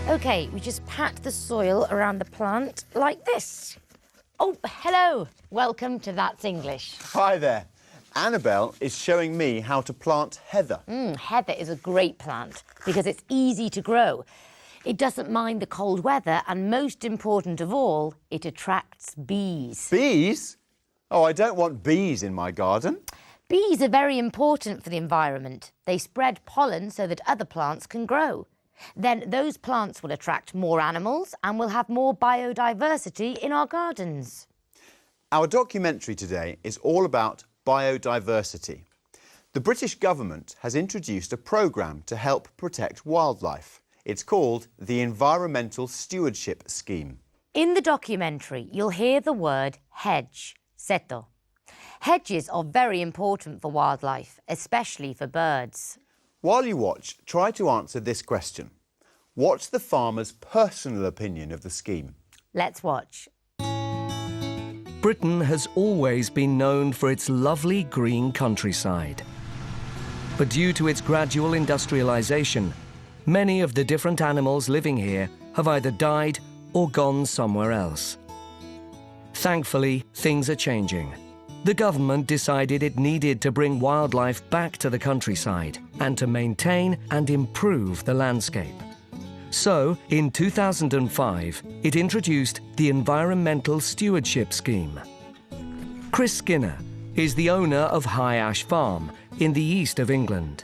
OK, we just pat the soil around the plant like this. Oh, hello. Welcome to That's English. Hi there. Annabelle is showing me how to plant heather. Heather is a great plant because it's easy to grow. It doesn't mind the cold weather and, most important of all, it attracts bees. Bees? Oh, I don't want bees in my garden. Bees are very important for the environment. They spread pollen so that other plants can grow. Then those plants will attract more animals and we'll have more biodiversity in our gardens. Our documentary today is all about biodiversity. The British government has introduced a programme to help protect wildlife. It's called the Environmental Stewardship Scheme. In the documentary, you'll hear the word hedge, seto. Hedges are very important for wildlife, especially for birds. While you watch, try to answer this question. What's the farmer's personal opinion of the scheme? Let's watch. Britain has always been known for its lovely green countryside. But due to its gradual industrialisation, many of the different animals living here have either died or gone somewhere else. Thankfully, things are changing. The government decided it needed to bring wildlife back to the countryside and to maintain and improve the landscape. So, in 2005, it introduced the Environmental Stewardship Scheme. Chris Skinner is the owner of High Ash Farm in the east of England.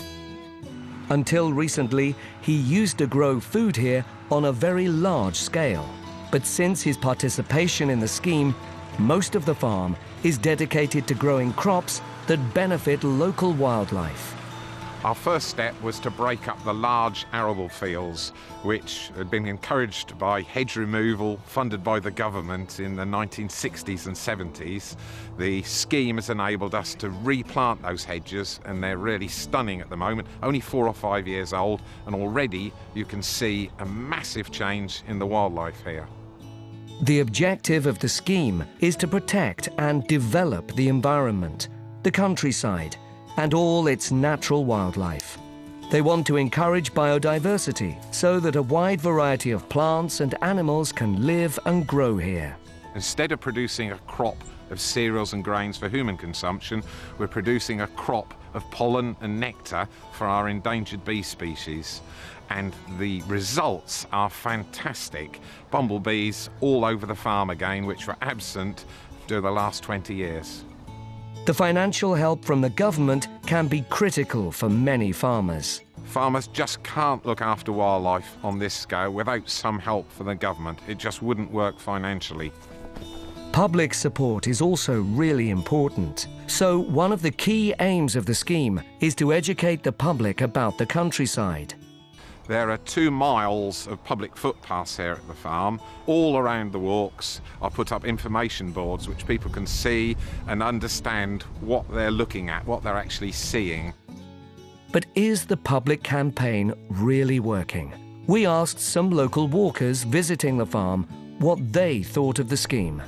Until recently, he used to grow food here on a very large scale. But since his participation in the scheme, most of the farm is dedicated to growing crops that benefit local wildlife. Our first step was to break up the large arable fields, which had been encouraged by hedge removal funded by the government in the 1960s and 70s. The scheme has enabled us to replant those hedges, and they're really stunning at the moment, only 4 or 5 years old, and already you can see a massive change in the wildlife here. The objective of the scheme is to protect and develop the environment, the countryside, and all its natural wildlife. They want to encourage biodiversity so that a wide variety of plants and animals can live and grow here. Instead of producing a crop of cereals and grains for human consumption, we're producing a crop of pollen and nectar for our endangered bee species. And the results are fantastic. Bumblebees all over the farm again, which were absent during the last 20 years. The financial help from the government can be critical for many farmers. Farmers just can't look after wildlife on this scale without some help from the government. It just wouldn't work financially. Public support is also really important. So one of the key aims of the scheme is to educate the public about the countryside. There are 2 miles of public footpaths here at the farm. All around the walks I put up information boards which people can see and understand what they're looking at, what they're actually seeing. But is the public campaign really working? We asked some local walkers visiting the farm what they thought of the scheme.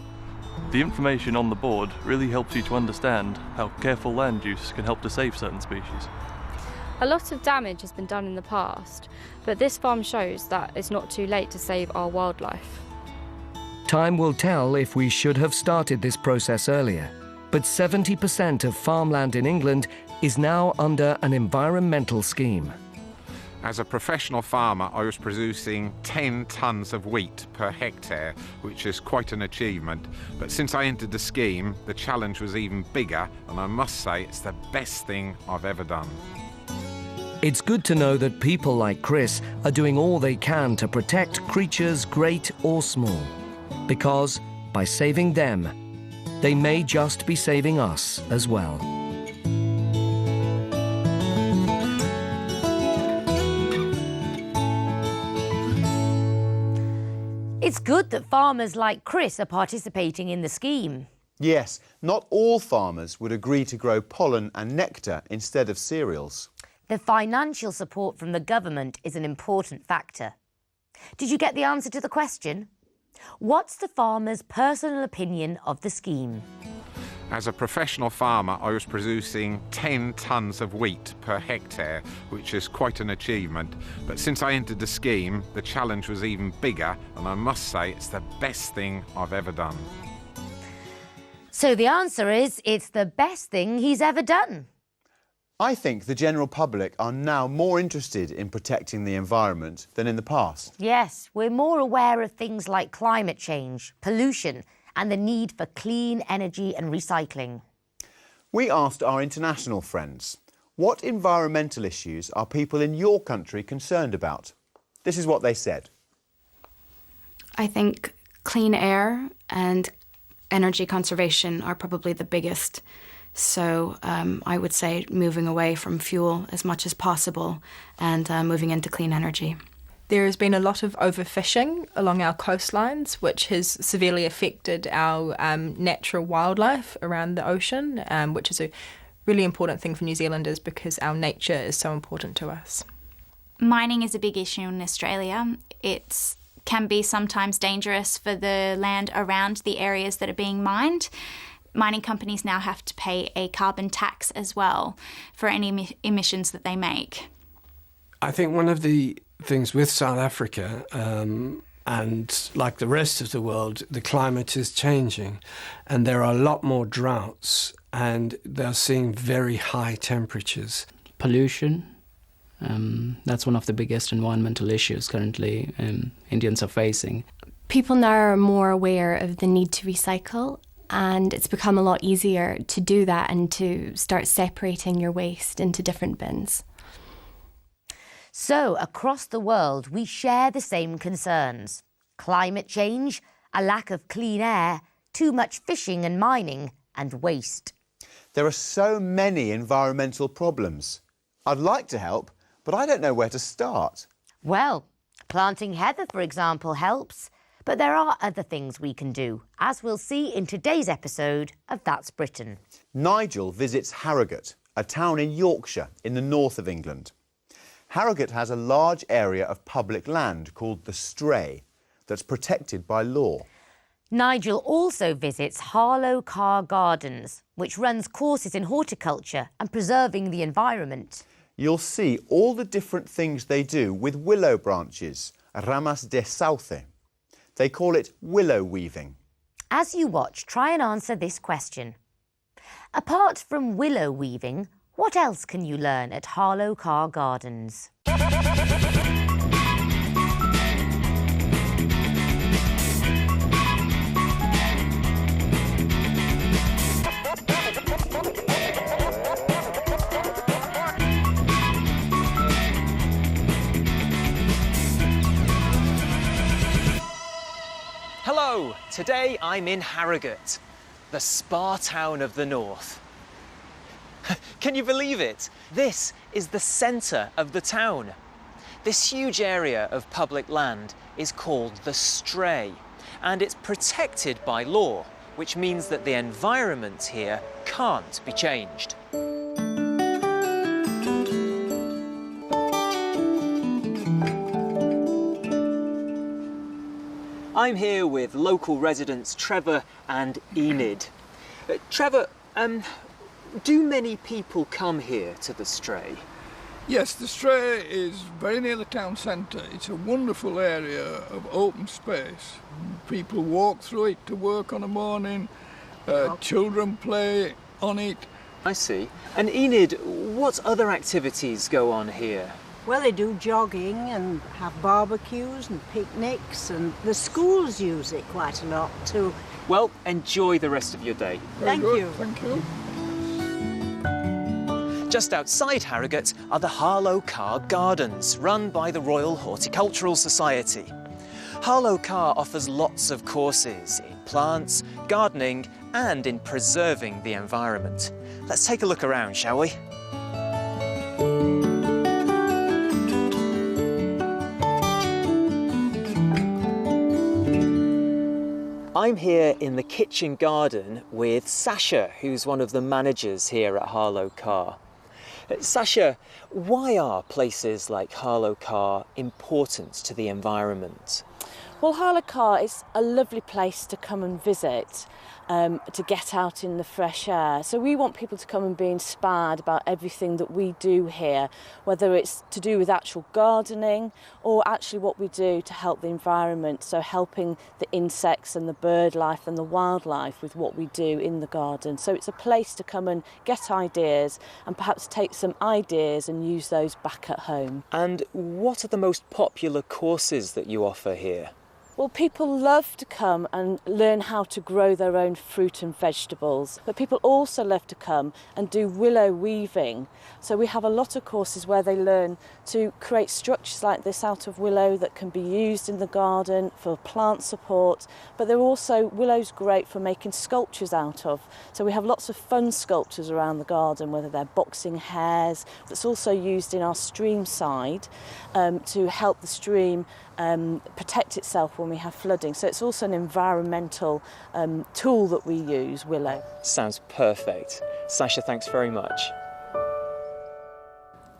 The information on the board really helps you to understand how careful land use can help to save certain species. A lot of damage has been done in the past, but this farm shows that it's not too late to save our wildlife. Time will tell if we should have started this process earlier, but 70% of farmland in England is now under an environmental scheme. As a professional farmer, I was producing 10 tonnes of wheat per hectare, which is quite an achievement. But since I entered the scheme, the challenge was even bigger, and I must say it's the best thing I've ever done. It's good to know that people like Chris are doing all they can to protect creatures great or small. Because by saving them, they may just be saving us as well. It's good that farmers like Chris are participating in the scheme. Yes, not all farmers would agree to grow pollen and nectar instead of cereals. The financial support from the government is an important factor. Did you get the answer to the question? What's the farmer's personal opinion of the scheme? As a professional farmer, I was producing 10 tonnes of wheat per hectare, which is quite an achievement. But since I entered the scheme, the challenge was even bigger, and I must say it's the best thing I've ever done. So the answer is, it's the best thing he's ever done. I think the general public are now more interested in protecting the environment than in the past. Yes, we're more aware of things like climate change, pollution, and the need for clean energy and recycling. We asked our international friends, what environmental issues are people in your country concerned about? This is what they said. I think clean air and energy conservation are probably the biggest. So I would say moving away from fuel as much as possible and moving into clean energy. There has been a lot of overfishing along our coastlines, which has severely affected our natural wildlife around the ocean, which is a really important thing for New Zealanders because our nature is so important to us. Mining is a big issue in Australia. It can be sometimes dangerous for the land around the areas that are being mined. Mining companies now have to pay a carbon tax as well for any emissions that they make. I think one of the things with South Africa, and like the rest of the world, the climate is changing and there are a lot more droughts and they're seeing very high temperatures. Pollution, that's one of the biggest environmental issues currently Indians are facing. People now are more aware of the need to recycle, and it's become a lot easier to do that and to start separating your waste into different bins. So, across the world, we share the same concerns. Climate change, a lack of clean air, too much fishing and mining, and waste. There are so many environmental problems. I'd like to help, but I don't know where to start. Well, planting heather, for example, helps. But there are other things we can do, as we'll see in today's episode of That's Britain. Nigel visits Harrogate, a town in Yorkshire in the north of England. Harrogate has a large area of public land called the Stray that's protected by law. Nigel also visits Harlow Car Gardens, which runs courses in horticulture and preserving the environment. You'll see all the different things they do with willow branches, ramas de sauce. They call it willow weaving. As you watch, try and answer this question. Apart from willow weaving, what else can you learn at Harlow Car Gardens? Hello, today I'm in Harrogate, the spa town of the north. Can you believe it? This is the centre of the town. This huge area of public land is called the Stray, and it's protected by law, which means that the environment here can't be changed. I'm here with local residents Trevor and Enid. Trevor, do many people come here to the Stray? Yes, the Stray is very near the town centre. It's a wonderful area of open space. People walk through it to work on a morning, children play on it. I see. And Enid, what other activities go on here? Well, they do jogging and have barbecues and picnics, and the schools use it quite a lot too. Well, enjoy the rest of your day. Thank you. Thank you. Just outside Harrogate are the Harlow Car Gardens, run by the Royal Horticultural Society. Harlow Car offers lots of courses in plants, gardening and in preserving the environment. Let's take a look around, shall we? I'm here in the kitchen garden with Sasha, who's one of the managers here at Harlow Car. Sasha, why are places like Harlow Car important to the environment? Well, Harlacar is a lovely place to come and visit, to get out in the fresh air. So we want people to come and be inspired about everything that we do here, whether it's to do with actual gardening or actually what we do to help the environment, so helping the insects and the bird life and the wildlife with what we do in the garden. So it's a place to come and get ideas and perhaps take some ideas and use those back at home. And what are the most popular courses that you offer here? Well, people love to come and learn how to grow their own fruit and vegetables, but people also love to come and do willow weaving. So we have a lot of courses where they learn to create structures like this out of willow that can be used in the garden for plant support, but they're also, willow's great for making sculptures out of. So we have lots of fun sculptures around the garden, whether they're boxing hares. That's also used in our stream side to help the stream protect itself when we have flooding. So it's also an environmental tool that we use, willow. Sounds perfect. Sasha, thanks very much.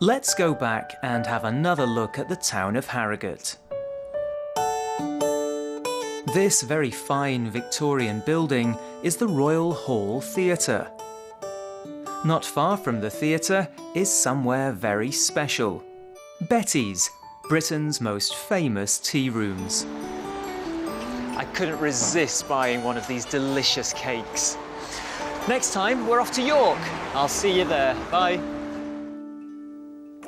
Let's go back and have another look at the town of Harrogate. This very fine Victorian building is the Royal Hall Theatre. Not far from the theatre is somewhere very special. Betty's, Britain's most famous tea rooms. I couldn't resist buying one of these delicious cakes. Next time, we're off to York. I'll see you there. Bye.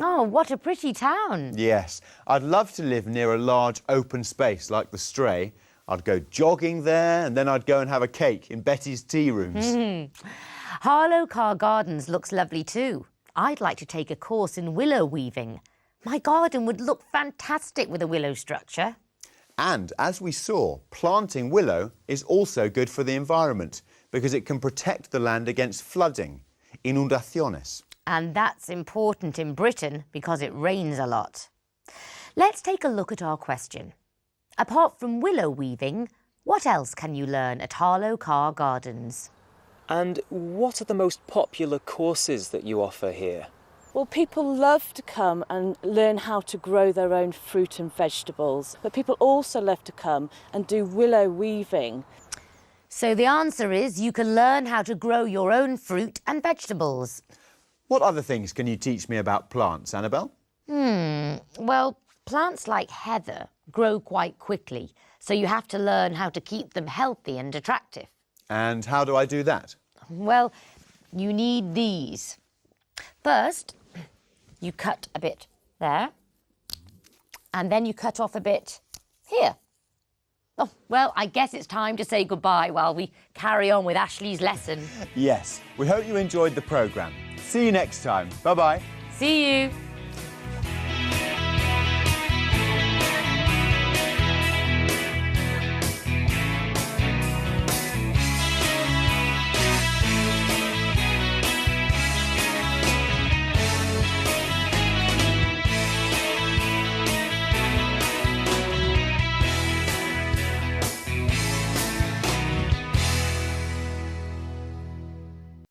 Oh, what a pretty town. Yes, I'd love to live near a large open space like the Stray. I'd go jogging there and then I'd go and have a cake in Betty's tea rooms. Harlow Gardens looks lovely too. I'd like to take a course in willow weaving. My garden would look fantastic with a willow structure. And as we saw, planting willow is also good for the environment because it can protect the land against flooding, inundaciones. And that's important in Britain because it rains a lot. Let's take a look at our question. Apart from willow weaving, what else can you learn at Harlow Gardens? And what are the most popular courses that you offer here? Well, people love to come and learn how to grow their own fruit and vegetables, but people also love to come and do willow weaving. So the answer is you can learn how to grow your own fruit and vegetables. What other things can you teach me about plants, Annabelle? Well, plants like heather grow quite quickly, so you have to learn how to keep them healthy and attractive. And how do I do that? Well, you need these. First, you cut a bit there, and then you cut off a bit here. Oh, well, I guess it's time to say goodbye while we carry on with Ashley's lesson. Yes, we hope you enjoyed the programme. See you next time. Bye-bye. See you.